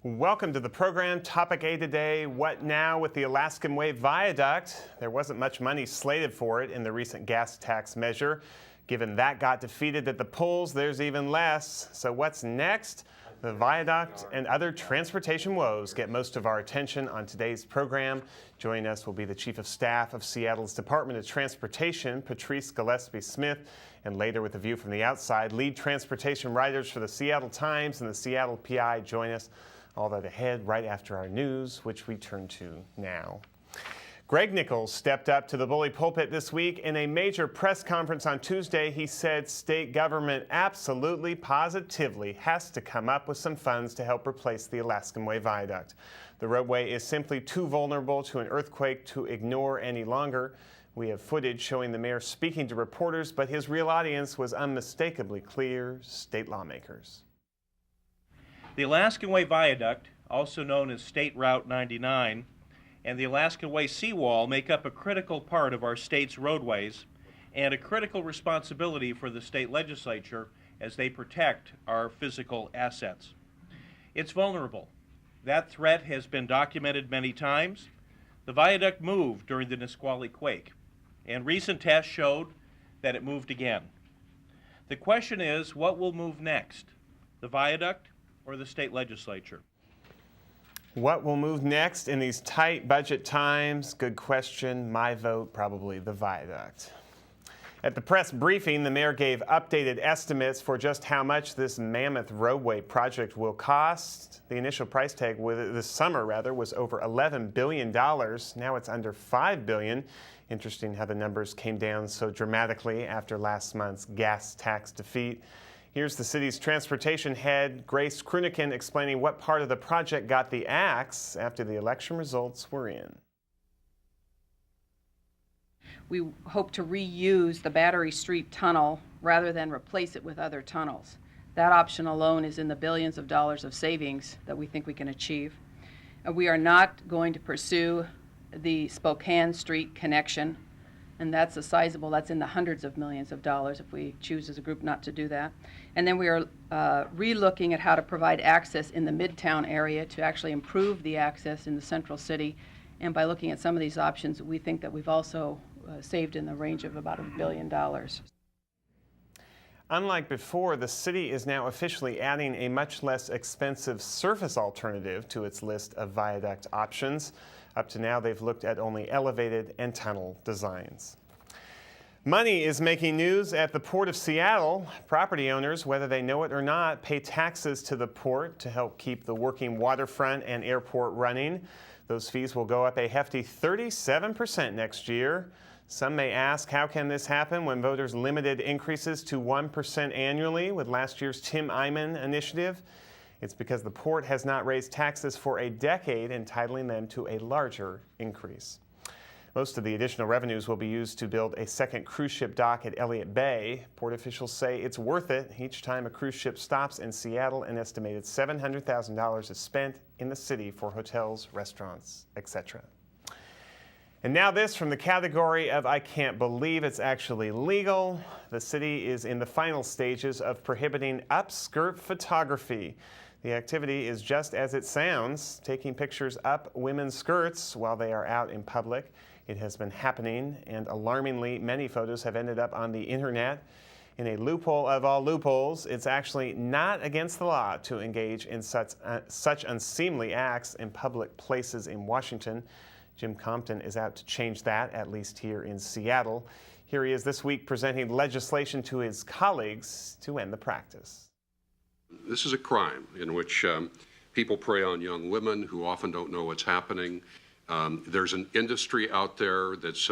Welcome to the program. Topic A today, what now with the Alaskan Way Viaduct? There wasn't much money slated for it in the recent gas tax measure. Given that got defeated at the polls, there's even less. So what's next? The viaduct and other transportation woes get most of our attention on today's program. Joining us will be the Chief of Staff of Seattle's Department of Transportation, Patrice Gillespie-Smith, and later with a view from the outside, lead transportation writers for the Seattle Times and the Seattle PI join us. All that ahead right after our news, which we turn to now. Greg Nichols stepped up to the bully pulpit this week. In a major press conference on Tuesday, he said state government absolutely, positively has to come up with some funds to help replace the Alaskan Way Viaduct. The roadway is simply too vulnerable to an earthquake to ignore any longer. We have footage showing the mayor speaking to reporters, but his real audience was unmistakably clear: state lawmakers. The Alaskan Way Viaduct, also known as State Route 99, and the Alaskan Way seawall make up a critical part of our state's roadways and a critical responsibility for the state legislature as they protect our physical assets. It's vulnerable. That threat has been documented many times. The viaduct moved during the Nisqually quake, and recent tests showed that it moved again. The question is, what will move next, the viaduct or the state legislature? What will move next in these tight budget times? Good question. My vote, probably the viaduct. At the press briefing, the mayor gave updated estimates for just how much this mammoth roadway project will cost. The initial price tag this summer was over $11 billion. Now it's under $5 billion. Interesting how the numbers came down so dramatically after last month's gas tax defeat. Here's the city's transportation head, Grace Kruniken, explaining what part of the project got the axe after the election results were in. We hope to reuse the Battery Street tunnel rather than replace it with other tunnels. That option alone is in the billions of dollars of savings that we think we can achieve. We are not going to pursue the Spokane Street connection, and that's in the hundreds of millions of dollars if we choose as a group not to do that. And then we are re-looking at how to provide access in the Midtown area to actually improve the access in the central city. And by looking at some of these options, we think that we've also saved in the range of about $1 billion. Unlike before, the city is now officially adding a much less expensive surface alternative to its list of viaduct options. Up to now, they've looked at only elevated and tunnel designs. Money is making news at the Port of Seattle. Property owners, whether they know it or not, pay taxes to the port to help keep the working waterfront and airport running. Those fees will go up a hefty 37% next year. Some may ask, how can this happen when voters limited increases to 1% annually with last year's Tim Eyman initiative? It's because the port has not raised taxes for a decade, entitling them to a larger increase. Most of the additional revenues will be used to build a second cruise ship dock at Elliott Bay. Port officials say it's worth it. Each time a cruise ship stops in Seattle, an estimated $700,000 is spent in the city for hotels, restaurants, etc. And now this from the category of I can't believe it's actually legal. The city is in the final stages of prohibiting upskirt photography. The activity is just as it sounds, taking pictures up women's skirts while they are out in public. It has been happening, and alarmingly, many photos have ended up on the internet. In a loophole of all loopholes, it's actually not against the law to engage in such unseemly acts in public places in Washington. Jim Compton is out to change that, at least here in Seattle. Here he is this week presenting legislation to his colleagues to end the practice. This is a crime in which people prey on young women who often don't know what's happening. There's an industry out there that's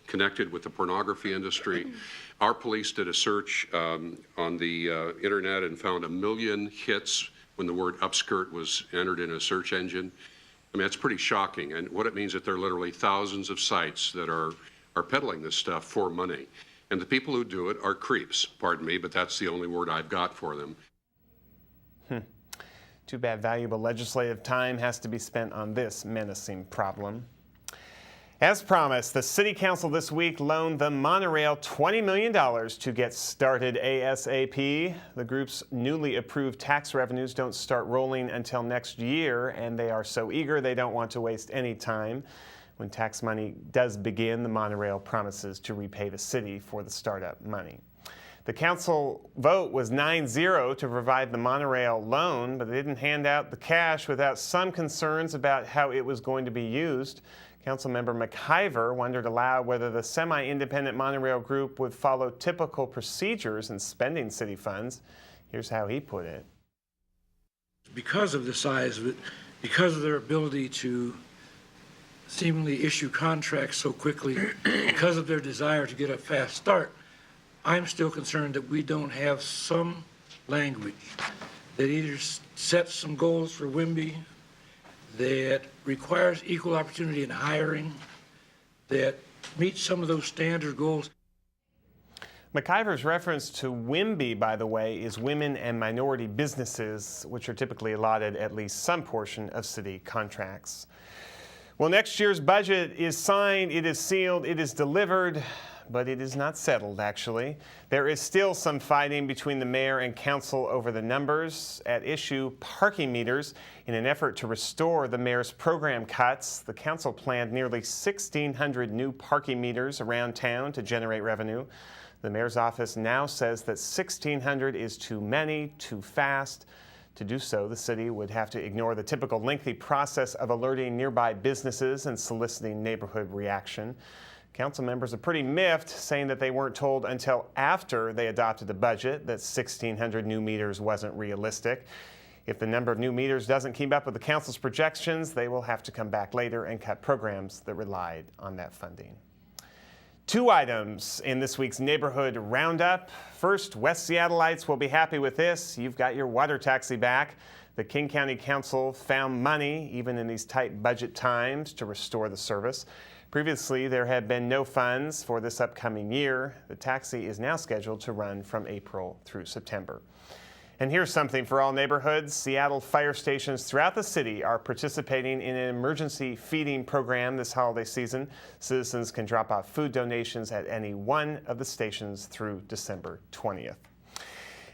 connected with the pornography industry. Our police did a search on the internet and found 1 million hits when the word upskirt was entered in a search engine. I mean, that's pretty shocking. And what it means is that there are literally thousands of sites that are peddling this stuff for money. And the people who do it are creeps, pardon me, but that's the only word I've got for them. Too bad valuable legislative time has to be spent on this menacing problem. As promised, the City Council this week loaned the monorail $20 million to get started ASAP. The group's newly approved tax revenues don't start rolling until next year, and they are so eager they don't want to waste any time. When tax money does begin, the monorail promises to repay the city for the startup money. The council vote was 9-0 to provide the monorail loan, but they didn't hand out the cash without some concerns about how it was going to be used. Councilmember McIver wondered aloud whether the semi-independent monorail group would follow typical procedures in spending city funds. Here's how he put it. Because of the size of it, because of their ability to seemingly issue contracts so quickly, because of their desire to get a fast start, I'm still concerned that we don't have some language that either sets some goals for WIMBY, that requires equal opportunity in hiring, that meets some of those standard goals. McIver's reference to WIMBY, by the way, is women and minority businesses, which are typically allotted at least some portion of city contracts. Well, next year's budget is signed, it is sealed, it is delivered, but it is not settled, actually. There is still some fighting between the mayor and council over the numbers. At issue, parking meters. In an effort to restore the mayor's program cuts, the council planned nearly 1,600 new parking meters around town to generate revenue. The mayor's office now says that 1,600 is too many, too fast. To do so, the city would have to ignore the typical lengthy process of alerting nearby businesses and soliciting neighborhood reaction. Council members are pretty miffed, saying that they weren't told until after they adopted the budget that 1,600 new meters wasn't realistic. If the number of new meters doesn't keep up with the council's projections, they will have to come back later and cut programs that relied on that funding. Two items in this week's Neighborhood Roundup. First, West Seattleites will be happy with this. You've got your water taxi back. The King County Council found money, even in these tight budget times, to restore the service. Previously, there had been no funds for this upcoming year. The taxi is now scheduled to run from April through September. And here's something for all neighborhoods. Seattle fire stations throughout the city are participating in an emergency feeding program this holiday season. Citizens can drop off food donations at any one of the stations through December 20th.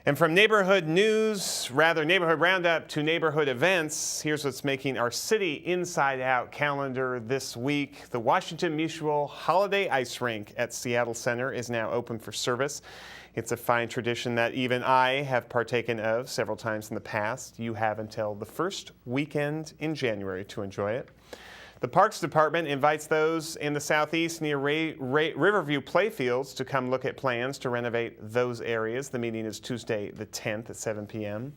And from neighborhood news, neighborhood roundup, to neighborhood events, here's what's making our City Inside Out calendar this week. The Washington Mutual Holiday Ice Rink at Seattle Center is now open for service. It's a fine tradition that even I have partaken of several times in the past. You have until the first weekend in January to enjoy it. The Parks Department invites those in the southeast near Riverview Playfields to come look at plans to renovate those areas. The meeting is Tuesday the 10th at 7 p.m.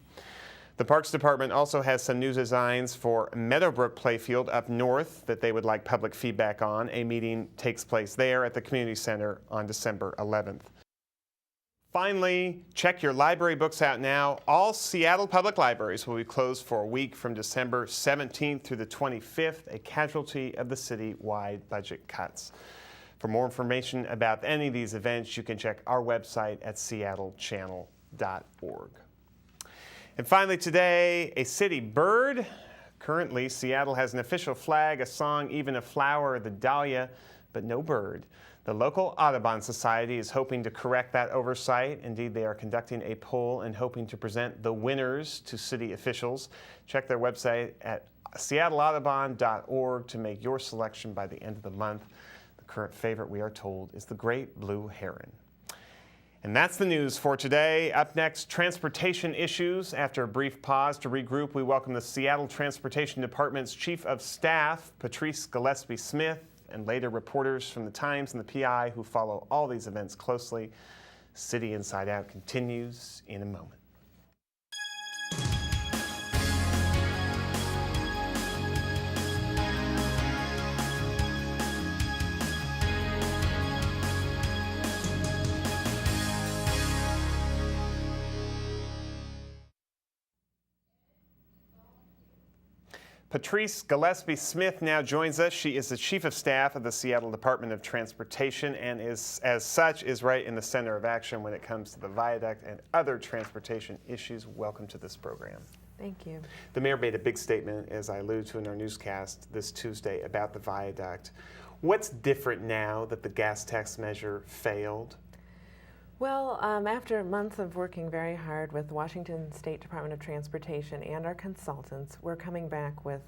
The Parks Department also has some new designs for Meadowbrook Playfield up north that they would like public feedback on. A meeting takes place there at the Community Center on December 11th. Finally, check your library books out now. All Seattle public libraries will be closed for a week from December 17th through the 25th, a casualty of the city-wide budget cuts. For more information about any of these events, you can check our website at seattlechannel.org. And finally today, a city bird. Currently, Seattle has an official flag, a song, even a flower, the dahlia, but no bird. The local Audubon Society is hoping to correct that oversight. Indeed, they are conducting a poll and hoping to present the winners to city officials. Check their website at seattleaudubon.org to make your selection by the end of the month. The current favorite, we are told, is the great blue heron. And that's the news for today. Up next, transportation issues. After a brief pause to regroup, we welcome the Seattle Transportation Department's Chief of Staff, Patrice Gillespie-Smith, and later reporters from the Times and the PI who follow all these events closely. City Inside Out continues in a moment. Patrice Gillespie-Smith now joins us. She is the Chief of Staff of the Seattle Department of Transportation and is, as such, is right in the center of action when it comes to the viaduct and other transportation issues. Welcome to this program. Thank you. The mayor made a big statement, as I alluded to in our newscast this Tuesday, about the viaduct. What's different now that the gas tax measure failed? Well, after months of working very hard with the Washington State Department of Transportation and our consultants, we're coming back with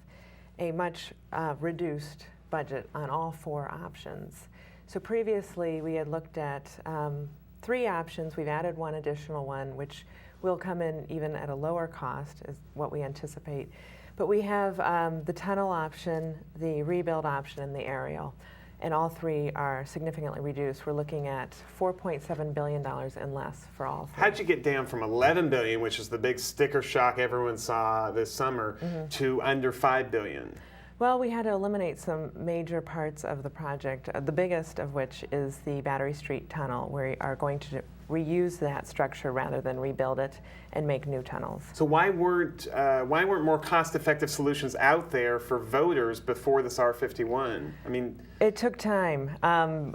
a much reduced budget on all 4 options. So previously we had looked at 3 options. We've added 1 additional one, which will come in even at a lower cost, is what we anticipate. But we have the tunnel option, the rebuild option, and the aerial. And all 3 are significantly reduced. We're looking at $4.7 billion and less for all 3. How'd you get down from $11 billion, which is the big sticker shock everyone saw this summer, to under $5 billion? Well, we had to eliminate some major parts of the project, the biggest of which is the Battery Street Tunnel. We are going to reuse that structure rather than rebuild it and make new tunnels. So why weren't more cost-effective solutions out there for voters before this R51? I mean, it took time.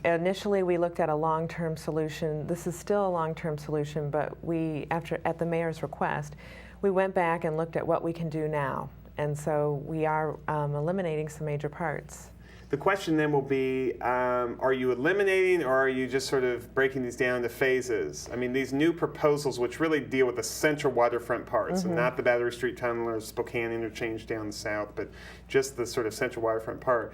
Initially, we looked at a long-term solution. This is still a long-term solution, but at the mayor's request, we went back and looked at what we can do now. And so we are eliminating some major parts. the question then will be, are you eliminating or are you just sort of breaking these down into phases? I mean, these new proposals, which really deal with the central waterfront parts, and not the Battery Street Tunnel or Spokane Interchange down the south, but just the sort of central waterfront part.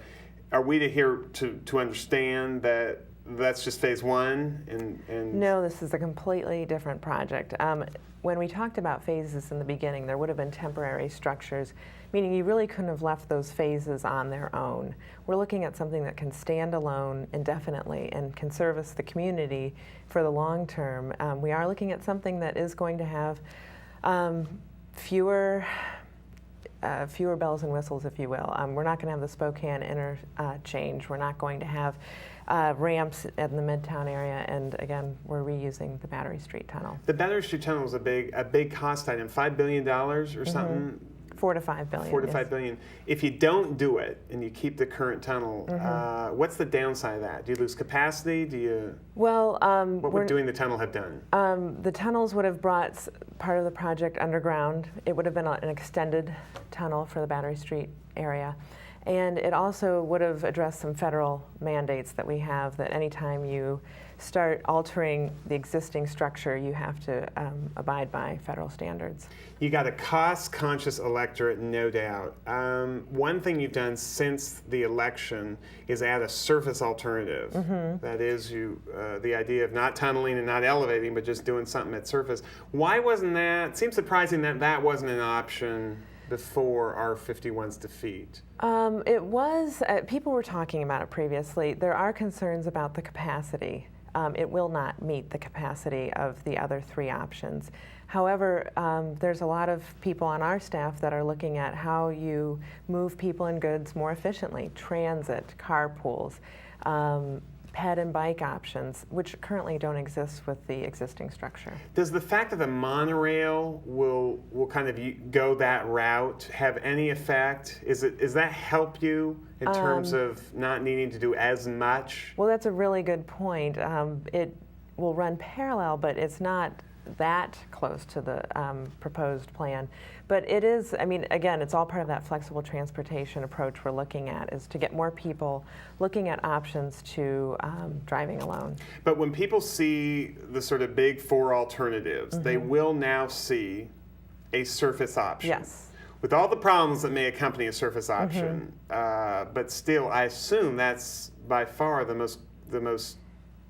Are we to understand that that's just phase one? And No, this is a completely different project. When we talked about phases in the beginning, there would have been temporary structures, meaning you really couldn't have left those phases on their own. We're looking at something that can stand alone indefinitely and can service the community for the long term. We are looking at something that is going to have fewer bells and whistles, if you will. We're not going to have the Spokane interchange. We're not going to have ramps in the Midtown area, and again, we're reusing the Battery Street Tunnel. the Battery Street Tunnel is a big cost item, $5 billion or something. 4 to 5 billion. 4 to 5 billion. If you don't do it and you keep the current tunnel, what's the downside of that? Do you lose capacity? Do you? Well, What would doing the tunnel have done? the tunnels would have brought part of the project underground. It would have been an extended tunnel for the Battery Street area. And it also would have addressed some federal mandates that we have, that anytime you start altering the existing structure, you have to abide by federal standards. You got a cost-conscious electorate, no doubt. One thing you've done since the election is add a surface alternative. That is, the idea of not tunneling and not elevating, but just doing something at surface. Why wasn't that? It seems surprising that that wasn't an option before R51's defeat. It was, people were talking about it previously. There are concerns about the capacity. It will not meet the capacity of the other three options. However, there's a lot of people on our staff that are looking at how you move people and goods more efficiently. Transit, carpools, ped and bike options, which currently don't exist with the existing structure. Does the fact that the monorail will kind of go that route have any effect? Does that help you in terms of not needing to do as much? Well, that's a really good point. It will run parallel, but it's not that close to the proposed plan. But it is, I mean, again, it's all part of that flexible transportation approach we're looking at, is to get more people looking at options to driving alone. But when people see the sort of big four alternatives, they will now see a surface option. Yes. With all the problems that may accompany a surface option, but still, I assume that's by far the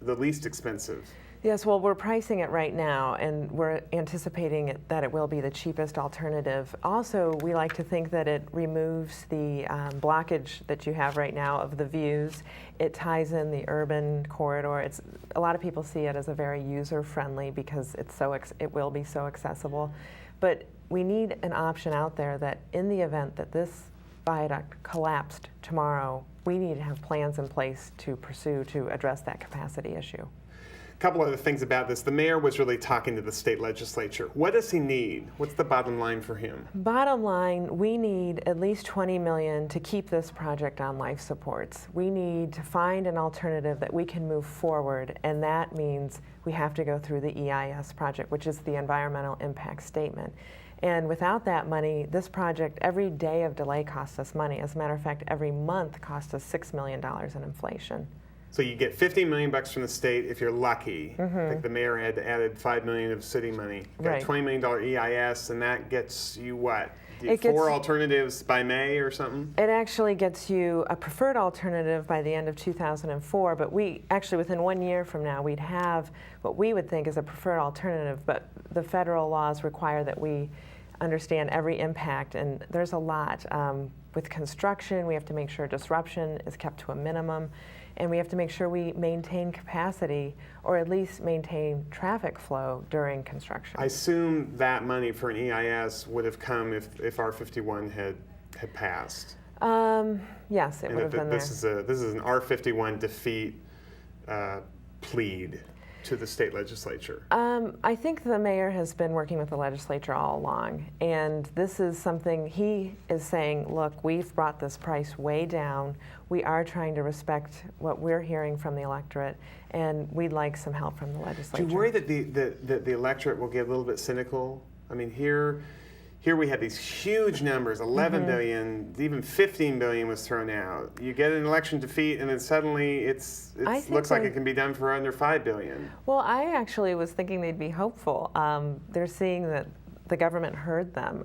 least expensive. Yes, well, we're pricing it right now, and we're anticipating that it will be the cheapest alternative. Also, we like to think that it removes the blockage that you have right now of the views. It ties in the urban corridor. A lot of people see it as a very user-friendly because it will be so accessible. But we need an option out there that in the event that this viaduct collapsed tomorrow, we need to have plans in place to pursue to address that capacity issue. Couple other things about this. The mayor was really talking to the state legislature. What does he need? What's the bottom line for him? Bottom line, we need at least $20 million to keep this project on life supports. We need to find an alternative that we can move forward, and that means we have to go through the EIS project, which is the Environmental Impact Statement. And without that money, this project, every day of delay costs us money. As a matter of fact, every month costs us $6 million in inflation. So you get $50 million from the state if you're lucky. I think the mayor had added $5 million of city money. You got Right. a $20 million EIS, and that gets you what? It gets- 4 alternatives by May or something? It actually gets you a preferred alternative by the end of 2004, but we actually, within 1 year from now, we'd have what we would think is a preferred alternative, but the federal laws require that we understand every impact, and there's a lot. With construction, we have to make sure disruption is kept to a minimum, and we have to make sure we maintain capacity, or at least maintain traffic flow during construction. I assume that money for an EIS would have come if R51 had passed. Yes, it And would have been this there. is an R51 defeat plead to the state legislature. I think the mayor has been working with the legislature all along, and this is something he is saying, look, we've brought this price way down. We are trying to respect what we're hearing from the electorate, and we'd like some help from the Do legislature. you worry that the electorate will get a little bit cynical? I mean, here we had these huge numbers, 11 billion, even 15 billion was thrown out. You get an election defeat, and then suddenly it think looks like they- it can be done for under 5 billion. Well, I actually was thinking they'd be hopeful. They're seeing that the government heard them.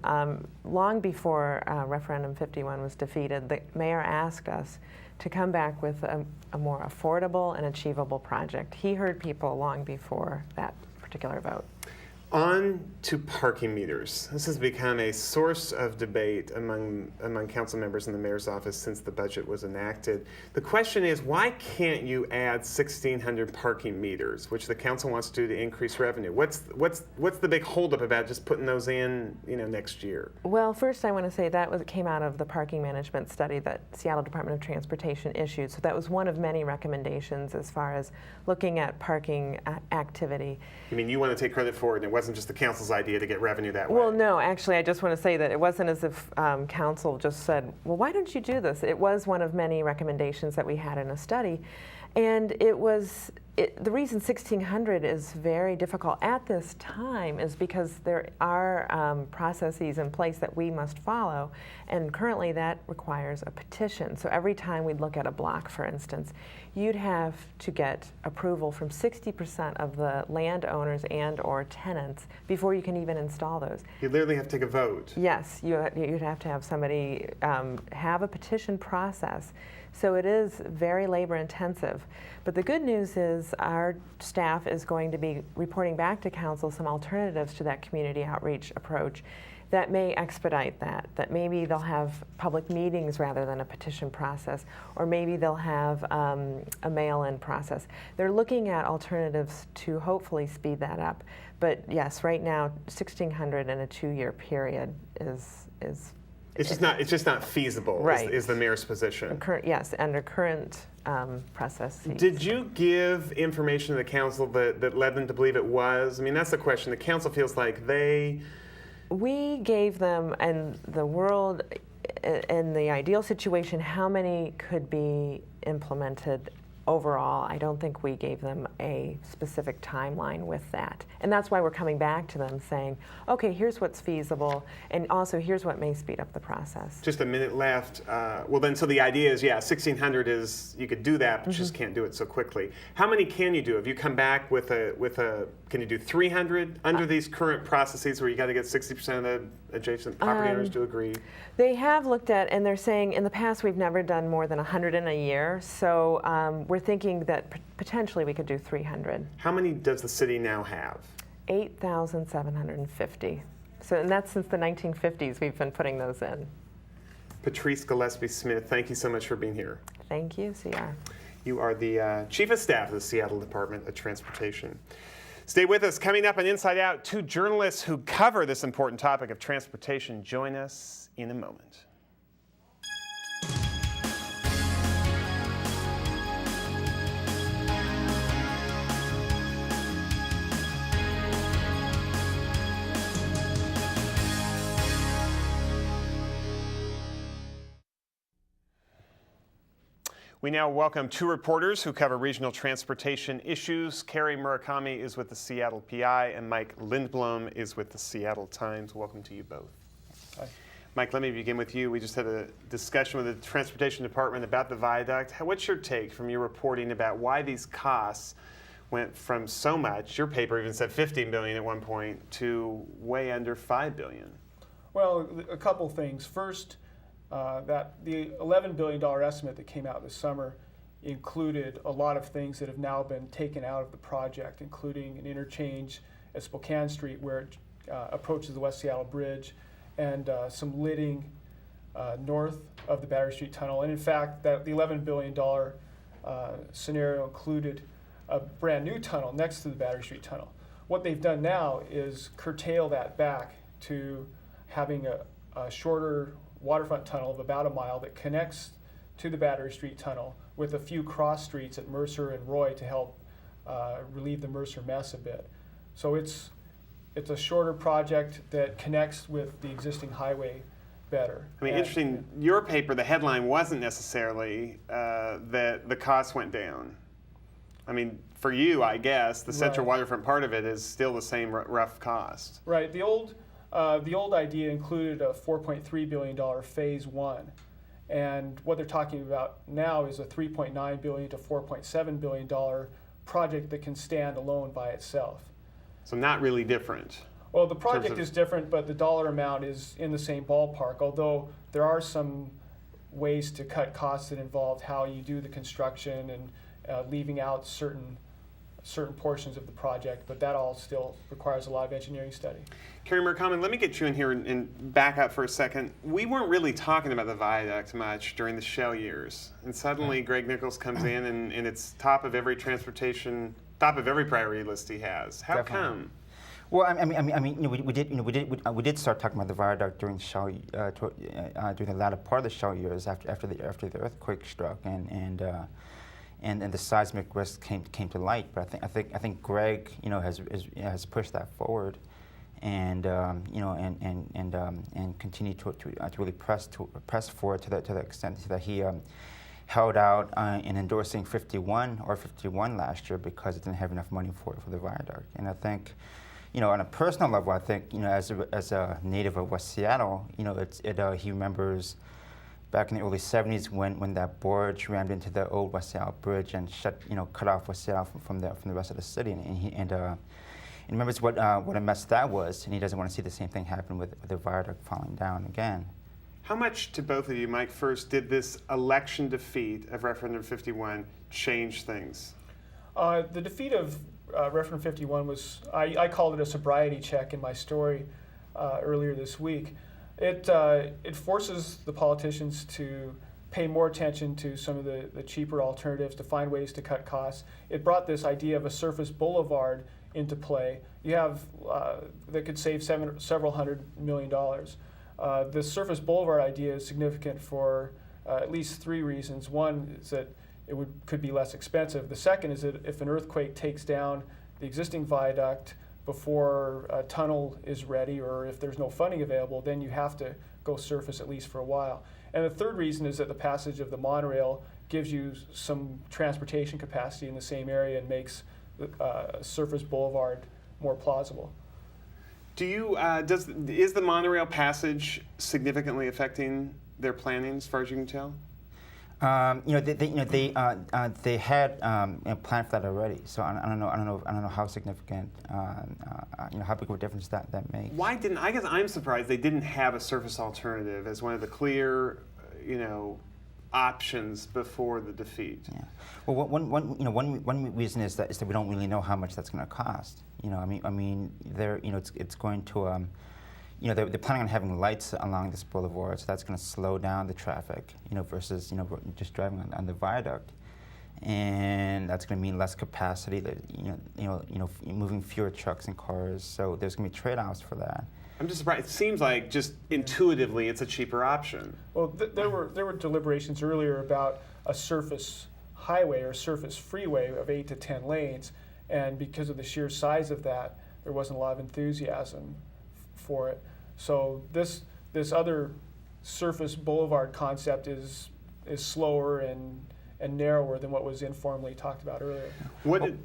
Long before Referendum 51 was defeated, the mayor asked us to come back with a more affordable and achievable project. He heard people long before that particular vote. On to parking meters. This has become a source of debate among council members in the mayor's office since the budget was enacted. The question is, why can't you add 1,600 parking meters, which the council wants to do to increase revenue? What's the big holdup about just putting those in, next year? Well, first I want to say that came out of the parking management study that Seattle Department of Transportation issued. So that was one of many recommendations as far as looking at parking activity. You mean you want to take credit for it, and it wasn't just the council's idea to get revenue that way? Well, no, actually, I just want to say that it wasn't as if council just said, well, why don't you do this? It was one of many recommendations that we had in a study. And the reason 1,600 is very difficult at this time is because there are processes in place that we must follow, and currently that requires a petition. So every time we look at a block, for instance, you'd have to get approval from 60% of the landowners and or tenants before you can even install those. You literally have to take a vote. Yes, you'd have to have somebody have a petition process. So it is very labor intensive. But the good news is our staff is going to be reporting back to council some alternatives to that community outreach approach that may expedite that maybe they'll have public meetings rather than a petition process, or maybe they'll have a mail-in process. They're looking at alternatives to hopefully speed that up. But yes, right now, 1,600 in a 2-year period is It's just not feasible, Right. is the mayor's position. yes, under current processes. Did you give information to the council that led them to believe it was? I mean, that's the question. The council feels like We gave them, and the world, in the ideal situation, how many could be implemented overall. I don't think we gave them a specific timeline with that. And that's why we're coming back to them saying, okay, here's what's feasible, and also here's what may speed up the process. Just a minute left. Well, then, so the idea is, 1,600 is, you could do that, but just can't do it so quickly. How many can you do? Have you come back with can you do 300 under these current processes where you got to get 60% of the adjacent property owners to agree? They have looked at, and they're saying in the past we've never done more than 100 in a year, so we're thinking that potentially we could do 300. How many does the city now have? 8,750. So, and that's since the 1950s we've been putting those in. Patrice Gillespie-Smith, thank you so much for being here. Thank you, CR. You are the Chief of Staff of the Seattle Department of Transportation. Stay with us. Coming up on Inside Out, 2 journalists who cover this important topic of transportation join us in a moment. We now welcome two reporters who cover regional transportation issues. Carrie Murakami is with the Seattle PI and Mike Lindblom is with the Seattle Times. Welcome to you both. Hi. Mike, let me begin with you. We just had a discussion with the Transportation Department about the viaduct. What's your take from your reporting about why these costs went from so much, your paper even said $15 billion at one point, to way under $5 billion? Well, a couple things. First, that the $11 billion estimate that came out this summer included a lot of things that have now been taken out of the project, including an interchange at Spokane Street where it approaches the West Seattle Bridge, and some lidding north of the Battery Street Tunnel. And in fact, the $11 billion scenario included a brand new tunnel next to the Battery Street Tunnel. What they've done now is curtail that back to having a shorter waterfront tunnel of about a mile that connects to the Battery Street Tunnel with a few cross streets at Mercer and Roy to help relieve the Mercer mess a bit. So it's a shorter project that connects with the existing highway better. I mean, interesting, your paper, the headline wasn't necessarily that the cost went down. I mean, for you, I guess, the central waterfront part of it is still the same rough cost. Right. The old idea included a $4.3 billion phase one. And what they're talking about now is a $3.9 billion to $4.7 billion project that can stand alone by itself. So not really different. Well, the project is different, but the dollar amount is in the same ballpark, although there are some ways to cut costs that involve how you do the construction and leaving out certain portions of the project, but that all still requires a lot of engineering study. Carrie Murakami, let me get you in here and back up for a second. We weren't really talking about the viaduct much during the Shell years, and suddenly Greg Nichols comes in and it's top of every priority list he has. How come? Well, I mean, we did start talking about the viaduct during Shell, during the latter part of the Shell years after the earthquake struck and the seismic risk came to light. But I think Greg, has pushed that forward, and continued to really press forward to the extent that he held out in endorsing 51 last year because it didn't have enough money for the viaduct. And I think, on a personal level, I think, as a native of West Seattle, he remembers back in the early 70s when that barge rammed into the old West Seattle Bridge and cut off West Seattle from the rest of the city, and he remembers what a mess that was, and he doesn't want to see the same thing happen with the viaduct falling down again. How much, to both of you, Mike, first, did this election defeat of Referendum 51 change things? The defeat of Referendum 51 was, I called it a sobriety check in my story earlier this week. It forces the politicians to pay more attention to some of the cheaper alternatives, to find ways to cut costs. It brought this idea of a surface boulevard into play. You have that could save several $100 million. The surface boulevard idea is significant for at least three reasons. One is that it could be less expensive. The second is that if an earthquake takes down the existing viaduct before a tunnel is ready, or if there's no funding available, then you have to go surface at least for a while. And the third reason is that the passage of the monorail gives you some transportation capacity in the same area and makes Surface Boulevard more plausible. Is the monorail passage significantly affecting their planning, as far as you can tell? They had planned for that already. So I don't know how significant, how big of a difference that makes. I guess I'm surprised they didn't have a surface alternative as one of the clear, options before the defeat. Yeah. Well, one reason is that we don't really know how much that's going to cost. It's going to. They're planning on having lights along this boulevard, so that's going to slow down the traffic, versus, just driving on the viaduct. And that's going to mean less capacity, moving fewer trucks and cars, so there's going to be trade-offs for that. I'm just surprised. It seems like just intuitively it's a cheaper option. Well, there were deliberations earlier about a surface highway or surface freeway of 8 to 10 lanes, and because of the sheer size of that, there wasn't a lot of enthusiasm for it. So this other surface boulevard concept is slower and and narrower than what was informally talked about earlier.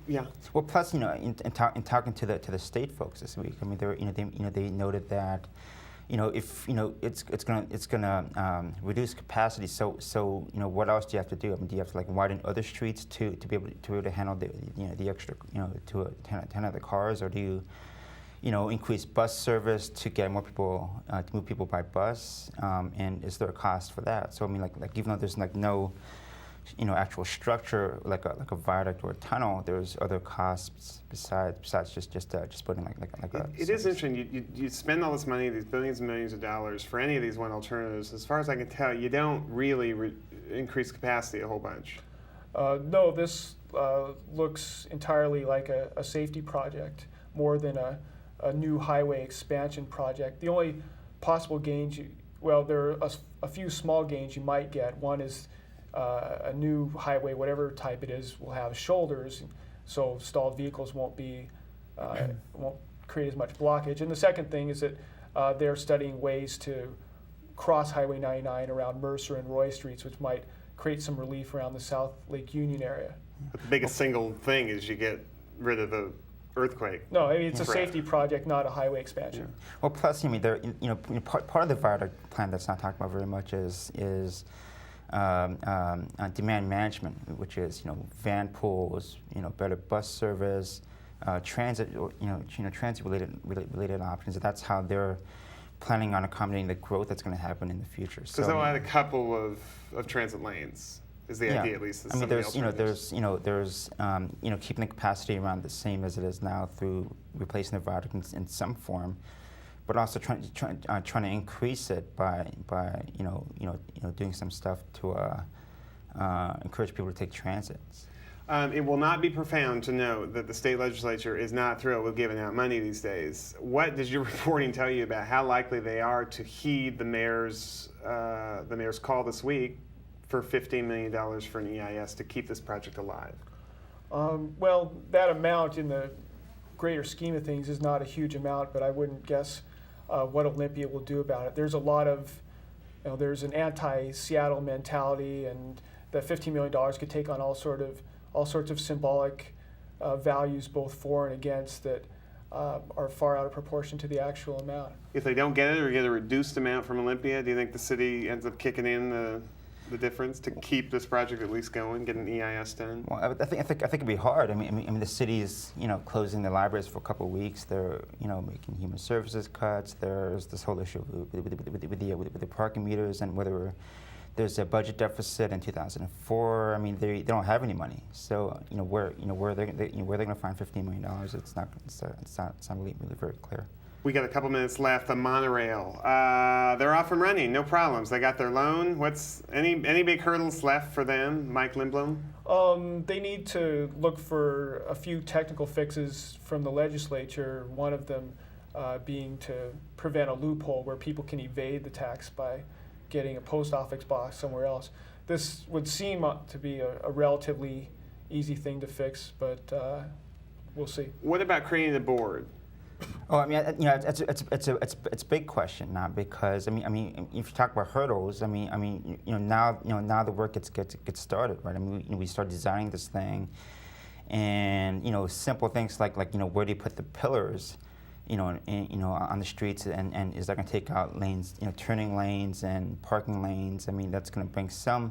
Yeah. Well, plus, in talking to the state folks this week, I mean, they noted that, if it's gonna reduce capacity. So what else do you have to do? I mean, do you have to widen other streets to be able to handle the extra to 10 other cars, or do you increase bus service to get more people to move people by bus? And is there a cost for that? So I mean, even though there's no actual structure like a viaduct or a tunnel, there's other costs besides just putting like a. It is interesting. You spend all this money, these billions and millions of dollars for any of these one alternatives. As far as I can tell, you don't really increase capacity a whole bunch. No, this looks entirely like a safety project more than a new highway expansion project. The only possible gains, there are a few small gains you might get. One is a new highway, whatever type it is, will have shoulders, so stalled vehicles won't create as much blockage. And the second thing is that they're studying ways to cross Highway 99 around Mercer and Roy Streets, which might create some relief around the South Lake Union area. But the biggest single thing is you get rid of the earthquake. No, I mean, it's a safety project, not a highway expansion. Yeah. Well, plus, I mean, part of the viaduct plan that's not talked about very much is demand management, which is van pools, better bus service, transit, transit related options. That's how they're planning on accommodating the growth that's going to happen in the future. Because they'll add a couple of transit lanes. Is the idea, at least? I mean, there's keeping the capacity around the same as it is now through replacing the viaduct in some form, but also trying to increase it by doing some stuff to encourage people to take transits. It will not be profound to note that the state legislature is not thrilled with giving out money these days. What does your reporting tell you about how likely they are to heed the mayor's call this week for $15 million for an EIS to keep this project alive? Well, that amount in the greater scheme of things is not a huge amount, but I wouldn't guess what Olympia will do about it. There's a lot of, there's an anti-Seattle mentality, and the $15 million could take on all sorts of symbolic values, both for and against, that are far out of proportion to the actual amount. If they don't get it or get a reduced amount from Olympia, do you think the city ends up kicking in the difference to keep this project at least going, get an EIS done? Well, I think it'd be hard. I mean, the city is closing the libraries for a couple of weeks. They're making human services cuts. There's this whole issue with the parking meters and whether there's a budget deficit in 2004. I mean, they don't have any money. So where they're going to find $15 million? It's not really very clear. We got a couple minutes left. The monorail, they're off and running, no problems. They got their loan. What's any big hurdles left for them, Mike Lindblom? They need to look for a few technical fixes from the legislature. One of them being to prevent a loophole where people can evade the tax by getting a post office box somewhere else. This would seem to be a relatively easy thing to fix, but we'll see. What about creating a board? Oh, I mean, it's a big question now, because I mean, if you talk about hurdles, now the work gets started, right? I mean, we start designing this thing, and simple things like where do you put the pillars, on the streets, and is that going to take out lanes, turning lanes and parking lanes? I mean, that's going to bring some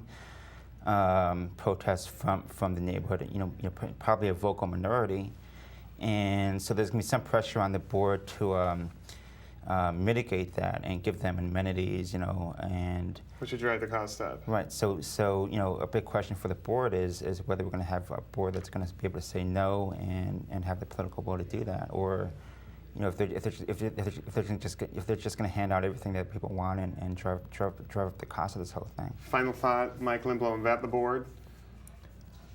protests from the neighborhood, probably a vocal minority. And so there's going to be some pressure on the board to mitigate that and give them amenities, and which would drive the cost up. Right. So a big question for the board is whether we're going to have a board that's going to be able to say no and have the political will to do that, or if they're just going to hand out everything that people want and drive up the cost of this whole thing. Final thought, Mike Lindblom, about the board.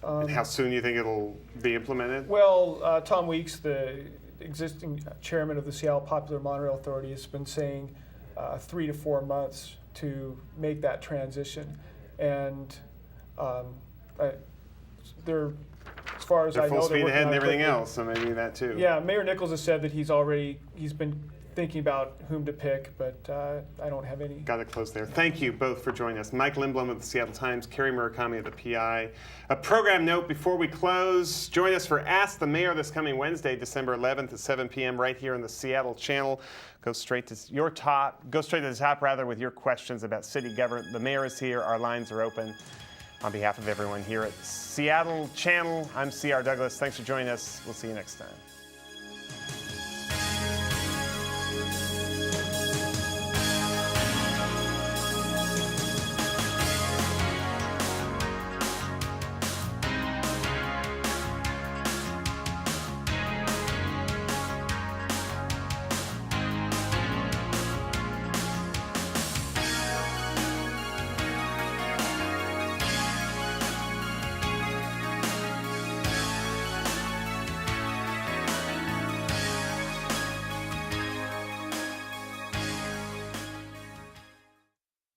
And how soon you think it'll be implemented? Well, Tom Weeks, the existing chairman of the Seattle Popular Monorail Authority, has been saying 3 to 4 months to make that transition. And as far as They're I know, full speed working ahead on and it everything quickly. else, so maybe that too. Yeah, Mayor Nichols has said that he's been thinking about whom to pick, but I don't have any. Got to close there. Thank you both for joining us. Mike Lindblom of the Seattle Times, Kerry Murakami of the PI. A program note before we close. Join us for Ask the Mayor this coming Wednesday, December 11th at 7 p.m. right here on the Seattle channel. Go straight to the top with your questions about city government. The mayor is here. Our lines are open. On behalf of everyone here at Seattle Channel, I'm C.R. Douglas. Thanks for joining us. We'll see you next time.